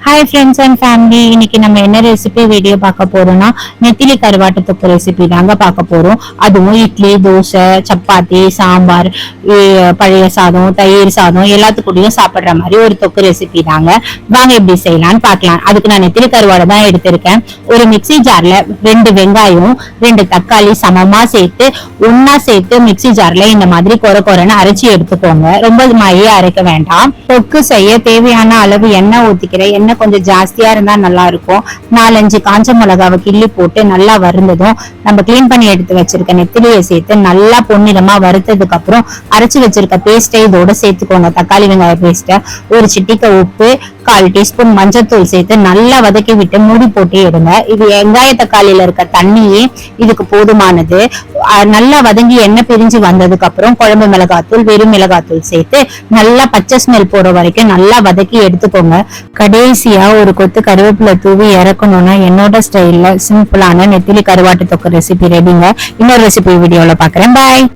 Hi friends and family, இன்னைக்கு நம்ம என்ன ரெசிபி வீடியோ பார்க்க போறோம்னா நெத்திலி கருவாட்டு தொக்கு ரெசிபி தாங்க பார்க்க போறோம். அதுவும் இட்லி, தோசை, சப்பாத்தி, சாம்பார், பழைய சாதம், தயிர் சாதம் எல்லாத்துக்கூடயும் சாப்பிடுற மாதிரி ஒரு தொக்கு ரெசிபி தாங்க. வாங்க எப்படி செய்யலாம்னு பார்க்கலாம். அதுக்கு நான் நெத்திலி கருவாடை தான் எடுத்திருக்கேன். ஒரு மிக்சி ஜார்ல 2 வெங்காயம் 2 தக்காளி சமமா சேர்த்து ஒன்னா சேர்த்து மிக்சி ஜார்ல இந்த மாதிரி கொரன்னு அரைச்சி எடுத்துக்கோங்க. ரொம்ப மைய அரைக்க வேண்டாம். தொக்கு செய்ய தேவையான அளவு எண்ணெய் ஊத்திக்கிறேன். எண்ணெய் கொஞ்சம் ஜாஸ்தியா இருந்தா நல்லா இருக்கும். 4-5 காஞ்ச மிளகாவை கிள்ளி போட்டு நல்லா வறுந்ததும் நம்ம கிளீன் பண்ணி எடுத்து வச்சிருக்க நெத்திலியை சேர்த்து நல்லா பொன்னிறமா வறுத்ததுக்கு அப்புறம் அரைச்சு வச்சிருக்க பேஸ்டை இதோட சேர்த்துக்கோங்க. தக்காளி வெங்காய பேஸ்ட, ஒரு சிட்டிக்க உப்பு, 1/4 டீஸ்பூன் மஞ்சத்தூள் சேர்த்து நல்லா வதக்கி விட்டு மூடி போட்டு எடுங்க. இது வெங்காய தக்காளியில இருக்க தண்ணியே இதுக்கு போதுமானது. நல்லா வதங்கி எண்ணெய் பிரிஞ்சு வந்ததுக்கு அப்புறம் குழம்பு மிளகாத்தூள், வெறும் மிளகாத்தூள் சேர்த்து நல்லா பச்சை ஸ்மெல் போற வரைக்கும் நல்லா வதக்கி எடுத்துக்கோங்க. கடைசியா ஒரு கொத்து கருவேப்பிலை தூவி இறக்கணும்னா என்னோட ஸ்டைல்ல சிம்பிளான நெத்திலி கருவாட்டு தொக்கு ரெசிபி ரெடிங்க. இன்னொரு ரெசிபி வீடியோல பாக்குறேன். பாய்.